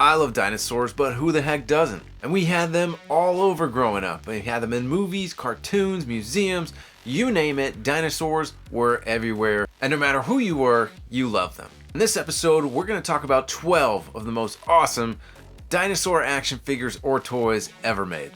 I love dinosaurs, but who the heck doesn't? And we had them all over growing up. We had them in movies, cartoons, museums, you name it, dinosaurs were everywhere. And no matter who you were, you loved them. In this episode, we're going to talk about 12 of the most awesome dinosaur action figures or toys ever made.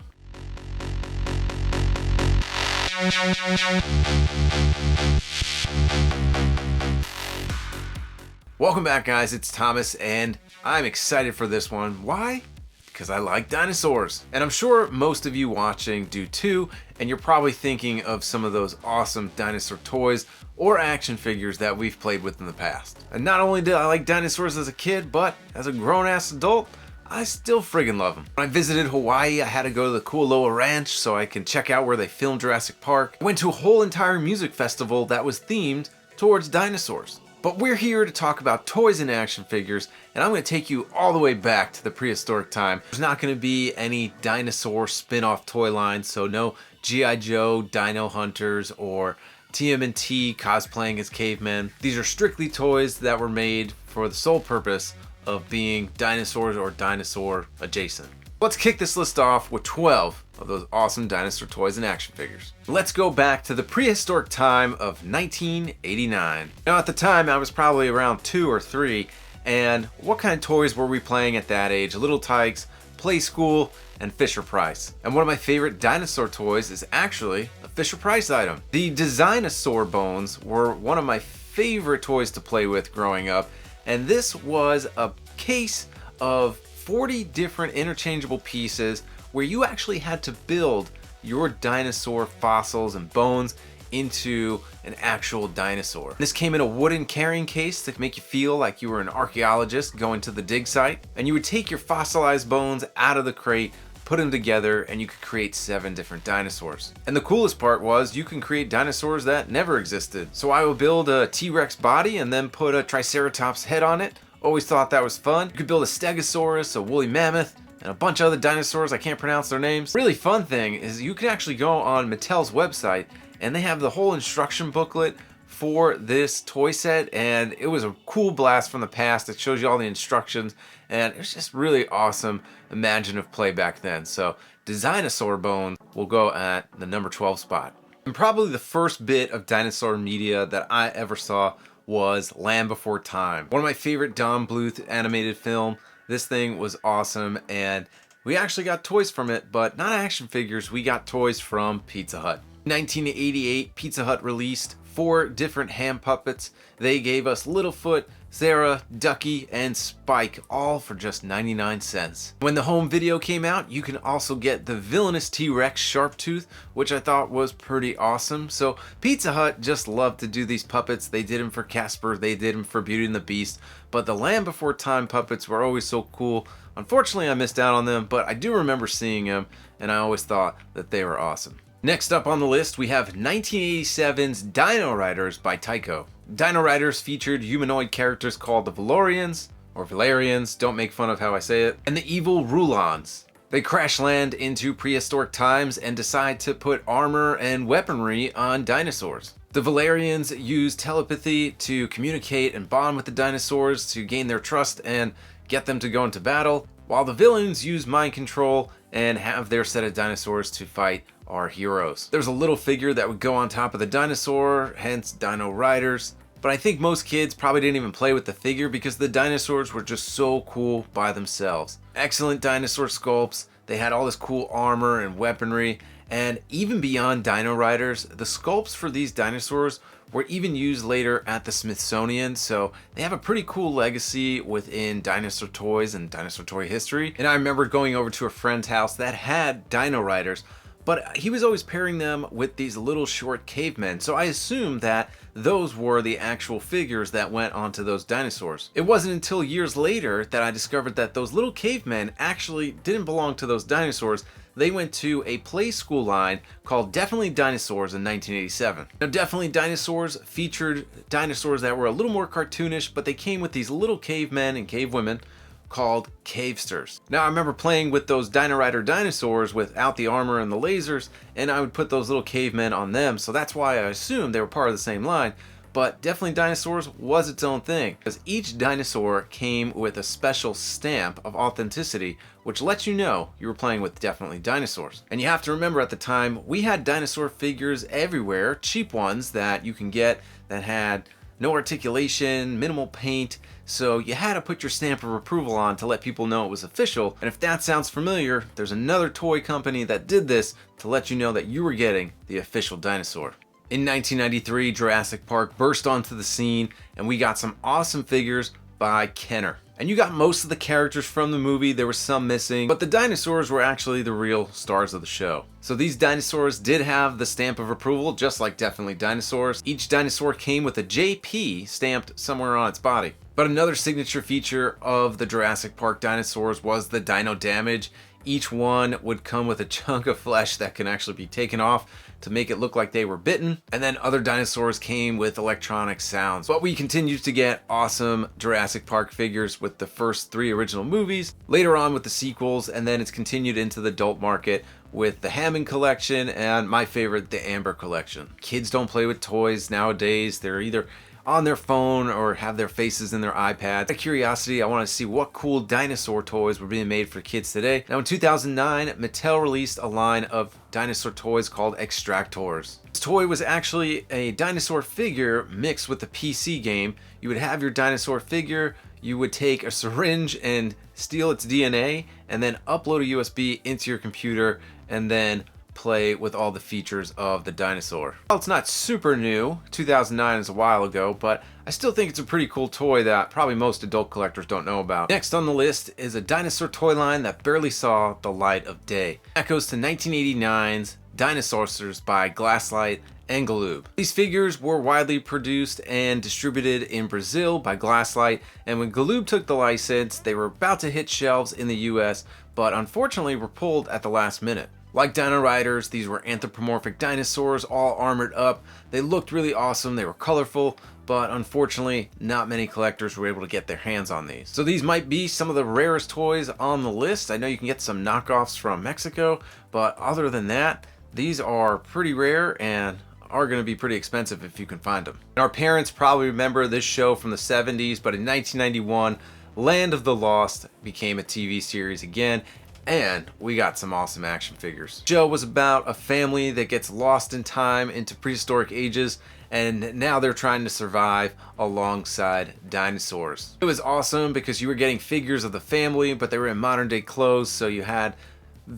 Welcome back, guys. It's Thomas, and I'm excited for this one. Why? Because I like dinosaurs. And I'm sure most of you watching do too, and you're probably thinking of some of those awesome dinosaur toys or action figures that we've played with in the past. And not only did I like dinosaurs as a kid, but as a grown-ass adult, I still friggin' love them. When I visited Hawaii, I had to go to the Kualoa Ranch so I can check out where they filmed Jurassic Park. I went to a whole entire music festival that was themed towards dinosaurs. But we're here to talk about toys and action figures, and I'm going to take you all the way back to the prehistoric time. There's not going to be any dinosaur spin-off toy lines, so no G.I. Joe, Dino Hunters, or TMNT cosplaying as cavemen. These are strictly toys that were made for the sole purpose of being dinosaurs or dinosaur adjacent. Let's kick this list off with 12 of those awesome dinosaur toys and action figures. Let's go back to the prehistoric time of 1989. Now, at the time, I was probably around 2 or 3, and what kind of toys were we playing at that age? Little Tykes, Play School, and Fisher-Price. And one of my favorite dinosaur toys is actually a Fisher-Price item. The Dinosaur bones were one of my favorite toys to play with growing up, and this was a case of 40 different interchangeable pieces where you actually had to build your dinosaur fossils and bones into an actual dinosaur. This came in a wooden carrying case to make you feel like you were an archaeologist going to the dig site, and you would take your fossilized bones out of the crate, put them together, and you could create 7 different dinosaurs. And the coolest part was you can create dinosaurs that never existed. So I would build a T-Rex body and then put a Triceratops head on it. Always thought that was fun. You could build a Stegosaurus, a woolly mammoth, and a bunch of other dinosaurs. I can't pronounce their names. Really fun thing is you can actually go on Mattel's website and they have the whole instruction booklet for this toy set, and it was a cool blast from the past. It shows you all the instructions, and it's just really awesome imaginative play back then. So Dinosaur Bone will go at the number 12 spot. And probably the first bit of dinosaur media that I ever saw was Land Before Time. One of my favorite Don Bluth animated film. This thing was awesome, and we actually got toys from it, but not action figures. We got toys from Pizza Hut. 1988, Pizza Hut released 4 different ham puppets. They gave us Littlefoot, Sarah, Ducky, and Spike, all for just 99 cents. When the home video came out, you can also get the villainous T-Rex Sharptooth, which I thought was pretty awesome. So Pizza Hut just loved to do these puppets. They did them for Casper, they did them for Beauty and the Beast, but the Land Before Time puppets were always so cool. Unfortunately, I missed out on them, but I do remember seeing them, and I always thought that they were awesome. Next up on the list, we have 1987's Dino-Riders by Tyco. Dino-Riders featured humanoid characters called the Valorians, or Valerians, don't make fun of how I say it, and the evil Rulons. They crash land into prehistoric times and decide to put armor and weaponry on dinosaurs. The Valerians use telepathy to communicate and bond with the dinosaurs to gain their trust and get them to go into battle, while the villains use mind control and have their set of dinosaurs to fight our heroes. There's a little figure that would go on top of the dinosaur, hence Dino-Riders. But I think most kids probably didn't even play with the figure because the dinosaurs were just so cool by themselves. Excellent dinosaur sculpts, they had all this cool armor and weaponry, and even beyond Dino-Riders, the sculpts for these dinosaurs were even used later at the Smithsonian, so they have a pretty cool legacy within dinosaur toys and dinosaur toy history. And I remember going over to a friend's house that had Dino-Riders, but he was always pairing them with these little short cavemen, so I assumed that those were the actual figures that went onto those dinosaurs. It wasn't until years later that I discovered that those little cavemen actually didn't belong to those dinosaurs. They went to a play school line called Definitely Dinosaurs in 1987. Now, Definitely Dinosaurs featured dinosaurs that were a little more cartoonish, but they came with these little cavemen and cavewomen called Cavesters. Now, I remember playing with those Dino-Rider dinosaurs without the armor and the lasers, and I would put those little cavemen on them, so that's why I assumed they were part of the same line. but Definitely Dinosaurs was its own thing, because each dinosaur came with a special stamp of authenticity, which lets you know you were playing with Definitely Dinosaurs. And you have to remember, at the time, we had dinosaur figures everywhere, cheap ones that you can get that had no articulation, minimal paint, so you had to put your stamp of approval on to let people know it was official. And if that sounds familiar, there's another toy company that did this to let you know that you were getting the official dinosaur. In 1993, Jurassic Park burst onto the scene, and we got some awesome figures by Kenner. And you got most of the characters from the movie. There were some missing, but the dinosaurs were actually the real stars of the show. So these dinosaurs did have the stamp of approval, just like Definitely Dinosaurs. Each dinosaur came with a JP stamped somewhere on its body. But another signature feature of the Jurassic Park dinosaurs was the dino damage. Each one would come with a chunk of flesh that can actually be taken off to make it look like they were bitten. And then other dinosaurs came with electronic sounds. But we continued to get awesome Jurassic Park figures with the first 3 original movies, later on with the sequels, and then it's continued into the adult market with the Hammond collection and my favorite, the Amber collection. Kids don't play with toys nowadays. They're either on their phone or have their faces in their iPads. Out of curiosity, I wanted to see what cool dinosaur toys were being made for kids today. Now in 2009, Mattel released a line of dinosaur toys called Xtractaurs. This toy was actually a dinosaur figure mixed with the PC game. You would have your dinosaur figure, you would take a syringe and steal its DNA, and then upload a USB into your computer, and then play with all the features of the dinosaur. Well, it's not super new, 2009 is a while ago, but I still think it's a pretty cool toy that probably most adult collectors don't know about. Next on the list is a dinosaur toy line that barely saw the light of day. That goes to 1989's Dinosaurs by Glasslight and Galoob. These figures were widely produced and distributed in Brazil by Glasslight, and when Galoob took the license, they were about to hit shelves in the US, but unfortunately were pulled at the last minute. Like Dino-Riders, these were anthropomorphic dinosaurs, all armored up. They looked really awesome, they were colorful, but unfortunately, not many collectors were able to get their hands on these. So these might be some of the rarest toys on the list. I know you can get some knockoffs from Mexico, but other than that, these are pretty rare and are going to be pretty expensive if you can find them. And our parents probably remember this show from the 70s, but in 1991, Land of the Lost became a TV series again, and we got some awesome action figures. The show was about a family that gets lost in time into prehistoric ages, and now they're trying to survive alongside dinosaurs. It was awesome because you were getting figures of the family, but they were in modern day clothes, so you had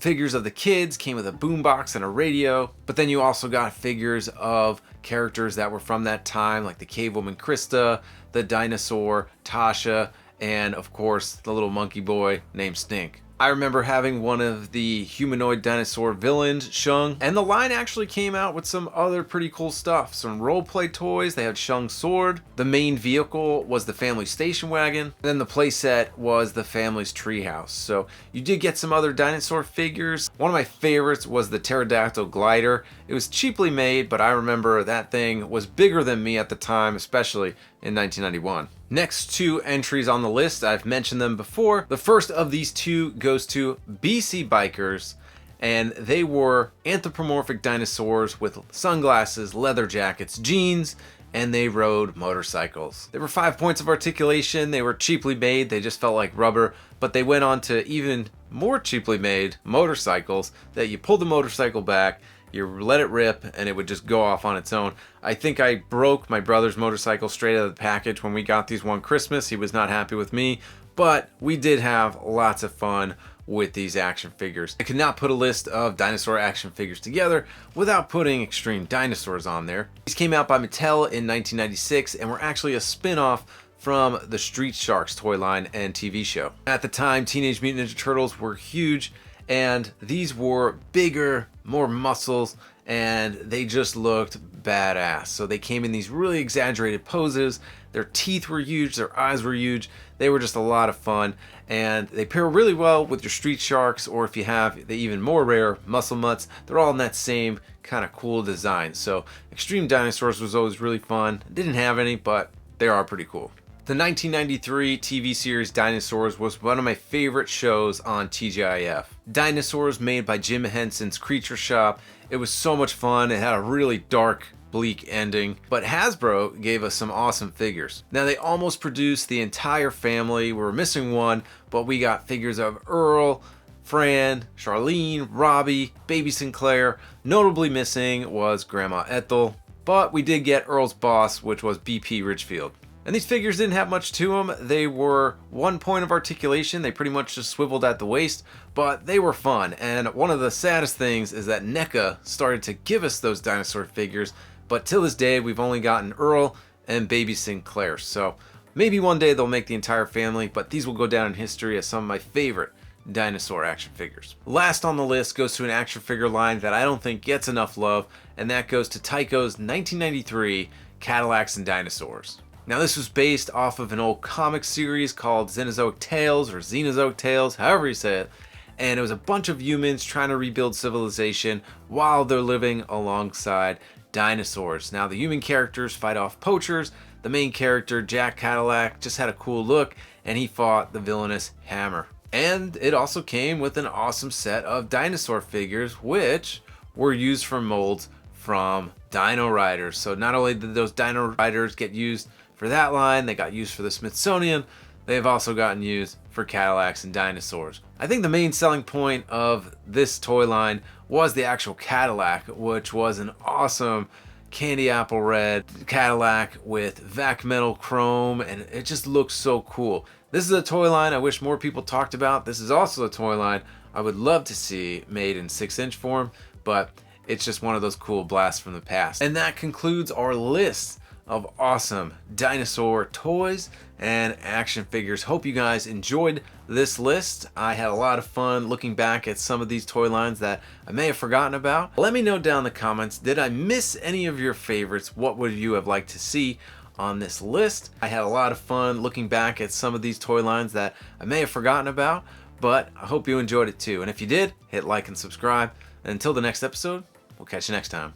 figures of the kids, came with a boombox and a radio, but then you also got figures of characters that were from that time, like the cave woman Krista, the dinosaur Tasha, and of course the little monkey boy named Stink. I remember having one of the humanoid dinosaur villains, Shung, and the line actually came out with some other pretty cool stuff. Some role-play toys, they had Shung's sword, the main vehicle was the family station wagon, and then the playset was the family's treehouse. So you did get some other dinosaur figures. One of my favorites was the pterodactyl glider. It was cheaply made, but I remember that thing was bigger than me at the time, especially in 1991. Next 2 entries on the list, I've mentioned them before. The first of these 2 goes to BC Bikers, and they were anthropomorphic dinosaurs with sunglasses, leather jackets, jeans, and they rode motorcycles. They were 5 points of articulation, they were cheaply made, they just felt like rubber, but they went on to even more cheaply made motorcycles that you pull the motorcycle back, you let it rip, and it would just go off on its own. I think I broke my brother's motorcycle straight out of the package when we got these one Christmas. He was not happy with me, but we did have lots of fun with these action figures. I could not put a list of dinosaur action figures together without putting Extreme Dinosaurs on there. These came out by Mattel in 1996 and were actually a spin-off from the Street Sharks toy line and TV show. At the time, Teenage Mutant Ninja Turtles were huge, and these were bigger, more muscles, and they just looked badass. So they came in these really exaggerated poses, their teeth were huge, their eyes were huge, they were just a lot of fun, and they pair really well with your Street Sharks, or if you have the even more rare Muscle Mutts, they're all in that same kind of cool design. So Extreme Dinosaurs was always really fun. Didn't have any, but they are pretty cool. The 1993 TV series Dinosaurs was one of my favorite shows on TGIF. Dinosaurs made by Jim Henson's Creature Shop. It was so much fun. It had a really dark bleak ending, but Hasbro gave us some awesome figures. Now, they almost produced the entire family. We were missing one, but we got figures of Earl, Fran, Charlene, Robbie, Baby Sinclair. Notably missing was Grandma Ethel, but we did get Earl's boss, which was BP Ridgefield. And these figures didn't have much to them. They were 1 point of articulation. They pretty much just swiveled at the waist, but they were fun. And one of the saddest things is that NECA started to give us those dinosaur figures, but till this day, we've only gotten Earl and Baby Sinclair. So maybe one day they'll make the entire family, but these will go down in history as some of my favorite dinosaur action figures. Last on the list goes to an action figure line that I don't think gets enough love, and that goes to Tyco's 1993 Cadillacs and Dinosaurs. Now, this was based off of an old comic series called Xenozoic Tales, or Xenozoic Tales, however you say it, and it was a bunch of humans trying to rebuild civilization while they're living alongside dinosaurs. Now, the human characters fight off poachers. The main character, Jack Cadillac, just had a cool look, and he fought the villainous Hammer. And it also came with an awesome set of dinosaur figures, which were used from molds from Dino-Riders. So not only did those Dino-Riders get used for that line, they got used for the Smithsonian, they've also gotten used for Cadillacs and Dinosaurs. I think the main selling point of this toy line was the actual Cadillac, which was an awesome candy apple red Cadillac with vac metal chrome, and it just looks so cool. This is a toy line I wish more people talked about. This is also a toy line I would love to see made in 6-inch form, but it's just one of those cool blasts from the past. And that concludes our list of awesome dinosaur toys and action figures. Hope you guys enjoyed this list. I had a lot of fun looking back at some of these toy lines that I may have forgotten about. Let me know down in the comments, did I miss any of your favorites? What would you have liked to see on this list? I had a lot of fun looking back at some of these toy lines that I may have forgotten about, but I hope you enjoyed it too. And if you did, hit like and subscribe. And until the next episode, we'll catch you next time.